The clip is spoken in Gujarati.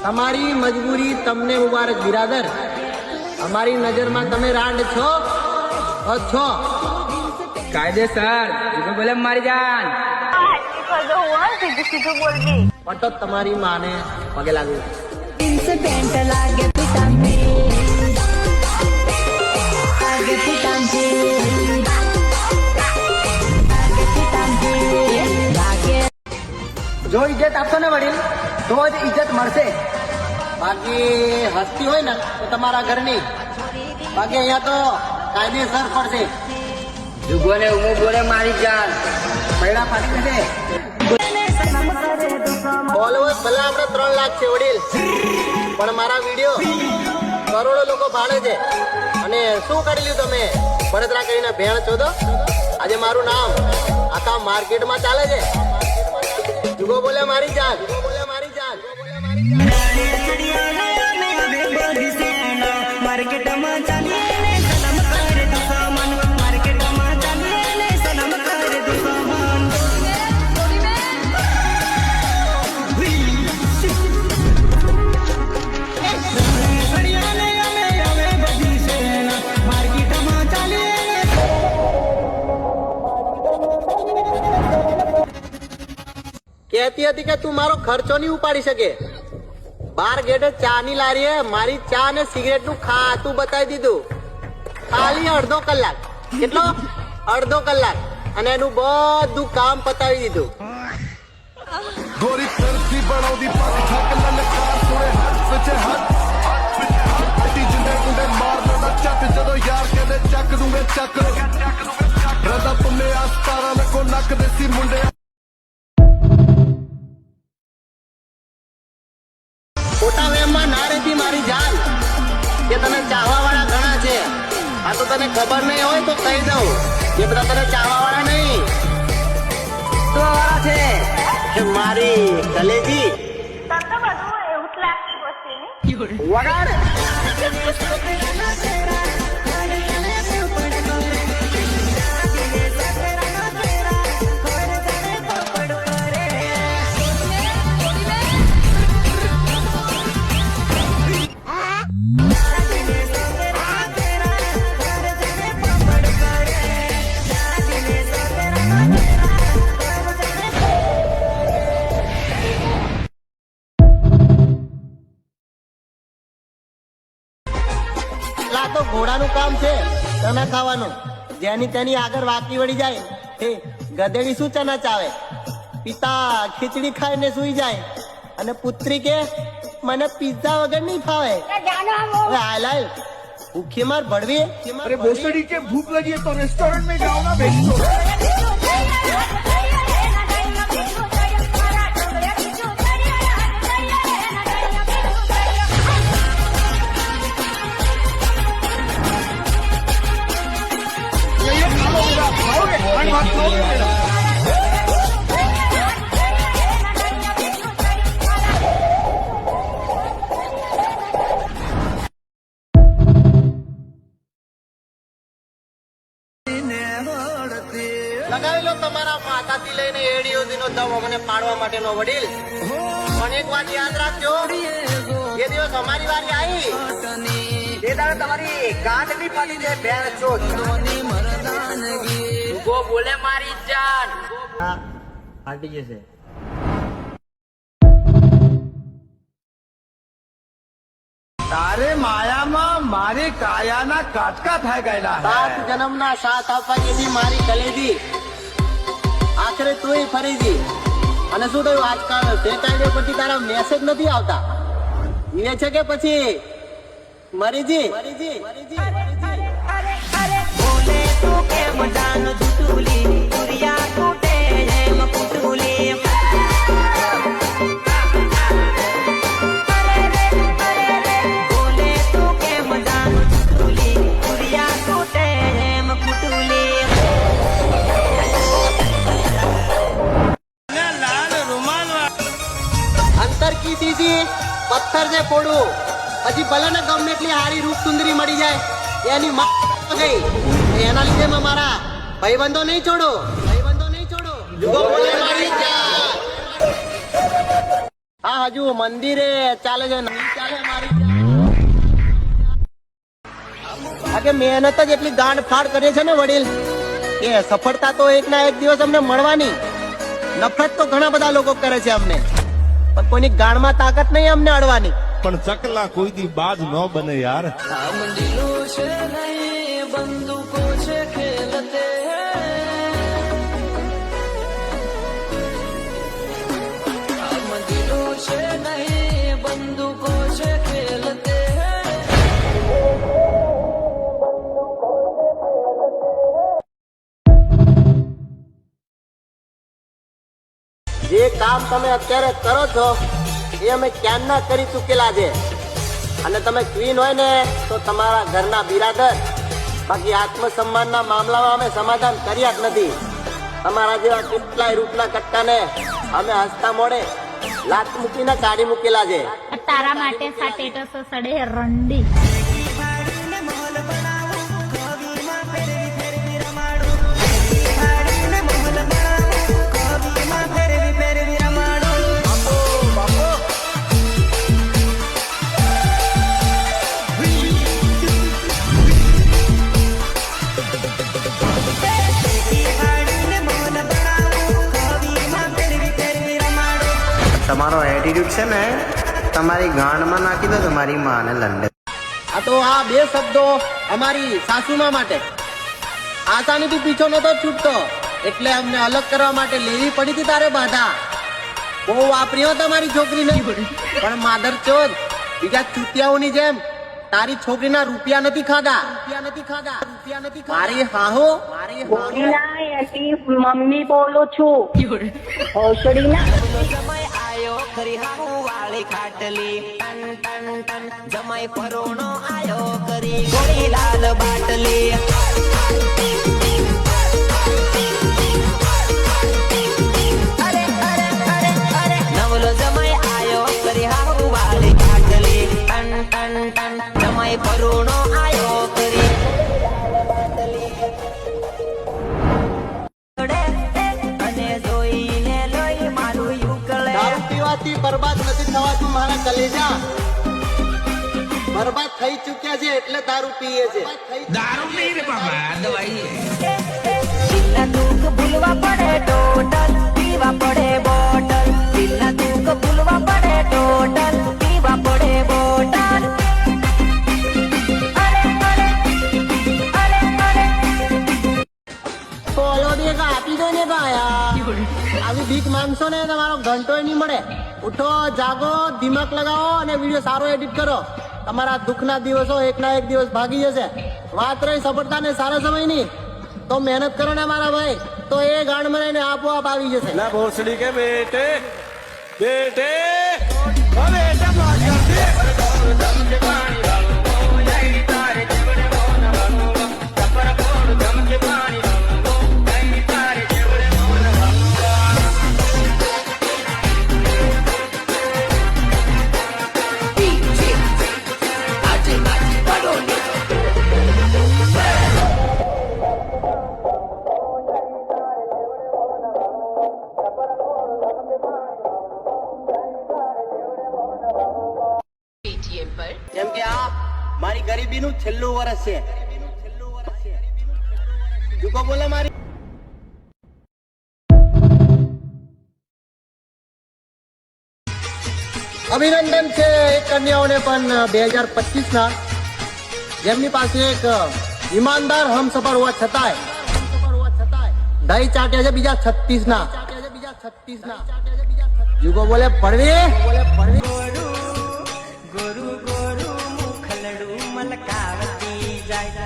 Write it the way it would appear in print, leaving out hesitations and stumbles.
તમારી મજબૂરી તમને મુબારક બિરાદર. અમારી નજરમાં તમે રાંડ છો છો. કાયદેસર જીગો બોલે મારી જાન. પટો તમારી માને પગે લાગુ. इंसिडेंट लागे पिटांगे लागे पिटांगे लागे पिटांगे लागे જો ઇજ્જત આપશો ને વડીલ તો જ ઇજ્જત મળશે. બાકી હસ્તી હોય ને તો તમારા ઘરની, બાકી અહીંયા તો કાયદેસર પડશે. જીગો ને હું બોલે મારી જાન. પૈડા ફાટી જશે. ફોલોવર્સ ભલે આપણે 3 લાખ છે વડીલ, પણ મારા વિડીયો કરોડો લોકો ભાળે છે. અને શું કરી લ્યું તમે બળતરા કરીને ભેણ છો તો? આજે મારું નામ આખા માર્કેટમાં ચાલે છે. જુગો બોલે મારી જાન. જુગો બોલે મારી જાન. मार्केटમાં ચાલીને સલામ કરે દુશ્મન માર્કેટમાં ચાલીને સલામ કરે દુશ્મન કહેતી હતી કે તું મારો ખર્ચો નહીં ઉપાડી શકે. બાર ગેટે ચા ની લારીએ મારી ચા ને સિગરેટ નું ખાતું બતાવી દીધું. ખાલી અડધો કલાક. કેટલો? અડધો કલાક. અને એનું બધું કામ પતાવી દીધું. ગોરી કરતી બનાવતી પગ ઠક લલકાર સોરે હાથ સચે હાથ અટી જુંડે ગુંડે માર ના ਚੱਕ ਜਦੋਂ ਯਾਰ ਕਹਿੰਦੇ ਚੱਕ ਦੂੰਗੇ ਚੱਕ ਰਦਾ ਤੁਮੇ ਆਸਤਾਰਾ ਨ ਕੋ ਨੱਕ ਦੇ ਸੀ ਮੁੰਡੇ. ખોટા વેમમાં ના રહેતી મારી જાન કે તને ચાહવા વાળા ઘણા છે. આ તો તને ખબર નહીં હોય તો કહી દઉં એ બધા તને ચાહવા વાળા નહીં. તો વાળા છે કે મારી કલેજી વગાડ. તો ઘોડાનું કામ છે ચના ખાવાનું. જેની તેની આગળ વાકી વળી જાય એ ગધેડી શું ચના ચાવે. પિતા ખીચડી ખાઈને સુઈ જાય અને પુત્રી કે મને પિઝા વગર નહીં ફાવે. હાલ હાલ ભૂખી માર ભડવી. अरे भोसड़ी के भूख लगी है तो रेस्टोरेंट में जाओ ना बेचो. લગાવી લો તમારા માથાથી લઈને એડી સુધીનો દવો મને પાડવા માટેનો વડીલ. પણ એક વાત યાદ રાખજો, એ દિવસ અમારી વારી આવી એ દાડે તમારી ગાંઠ બી ફાટી જાય. ભેણ છો જીગો બોલે મારી જાન. ફાટી જશે. તારે માયામાં મારી કાયાના કાટકા થઈ ગયેલા. 7 જન્મના સાથ આપવા જેથી મારી કલેજી આખરે તું ફરીજી. અને શું થયું આજકાલ ટેટાઈડે પછી તારા મેસેજ નથી આવતા એ છે કે પછી મરીજી મરીજી મરીજી બોલે તું કેમ જાનો જુટુલી દુરિયા ટૂટે એમ કુટુલી બોલે તું કેમ જાનો જુટુલી દુરિયા ટૂટે એમ કુટુલી અંતર કી દીદી પથ્થર ને ફોડું પછી ભલે ને ગમે એટલી હારી રૂપ સુંદરી મળી જાય એની ગઈ એના લીધે મારા ભાઈબંધો નહીં છોડો. જુગો બોલે મારી જાન. હા હજુ મંદિરે ચાલે છે નહીં ચાલે મારી આ કે મહેનત જ એટલી ગાંડ ફાડ કરીએ છે ને વડીલ કે સફળતા તો એક ના એક દિવસ અમને મળવાની. નફરત તો ઘણા બધા લોકો કરે છે અમને, પણ કોઈની ગાંડમાં તાકાત નહીં અમને અડવાની. પણ ચકલા કોઈ દી બાજ ન બને યાર. જે કામ તમે અત્યારે કરો છો એ અમે ક્યારના કરી ચૂકેલા છે. અને તમે ક્વીન હોય ને તો તમારા ઘરના બિરાદર, બાકી આત્મસન્માનના મામલામાં અમે સમાધાન કર્યા જ નથી. તમારા જેવા કેટલાય રૂપના કટ્ટાને અમે હસતા મોડે લાત મૂકીને કાઢી મૂકેલા છે. તારા માટે સા ટેટસ સડે રંડી. તમારો એટીટ્યુડ છે ને તમારી ગાંડમાં નાખી દો તમારી માને લંડે. આ તો આ બે શબ્દો અમારી સાસુમા માટે આસાનીથી પીછો નતો છૂટતો, એટલે અમને અલગ કરવા માટે લેવી પડી હતી તારે બાધા. બહુ વાપરી હો તમારી છોકરીને, પણ માધર ચોદ બીજા ચૂતિયાઓની જેમ તારી છોકરીના રૂપિયા નથી ખાધા. મારી હાહો મમ્મી બોલું છું. ઓસડીના જમાઈ આયો ખરી હાહુ વાળી ખાટલી ટન ટન ટન જમાઈ પરોણો આયો કરી ગોળી લાલ બાટલી અરે અરે અરે અરે નવલો જમાઈ આયો કરી હાહુ વાળી ખાટલી ટન ટન ટન જમાઈ પરોણો આયો કરી અને જોઈને લોહી મારું યુકળે દારૂ પીવાથી બરબાદ નથી થવાતું મારા કલેજા. બરબાદ થઈ ચૂક્યા છે એટલે દારૂ પીએ છે. દારૂ નહીં રે બાબા, દવાઈ છે. દિલના દુઃખ ભૂલવા પડે ટોટલ પીવા પડે બોટલ દિલના દુઃખ ભૂલવા પડે ટોટલ પીવા પડે બોટલ અરે અરે અરે અરે બોલો દેખા આપી દો ને ભાયા. આવી ભીખ માંગશો ને તમારો ઘંટોય નહીં મળે. ઉઠો, જાગો, દિમાગ લગાવો અને વિડીયો સારો એડિટ કરો. તમારા દુઃખના દિવસો એક ના એક દિવસ ભાગી જશે. વાત રહી સફળતા ને સારા સમયની, તો મહેનત કરો ને મારા ભાઈ, તો એ ગાંડ મને આપોઆપ આવી જશે. ના ભોસડી કે બેટે બેટે જેમ કે આ મારી ગરીબીનું છેલ્લું વર્ષ છે. જુકો બોલે મારી અભિનંદન છે એક કન્યાઓને પણ 2025 ના, જેમની પાસે એક ઈમાનદાર હમસફર હોવા છતાંય દહીં ચાટ્યા છે બીજા 36 ના. જુકો બોલે પડવી ગોરુ ગોરુ મુખલડું મલકાવતી જાય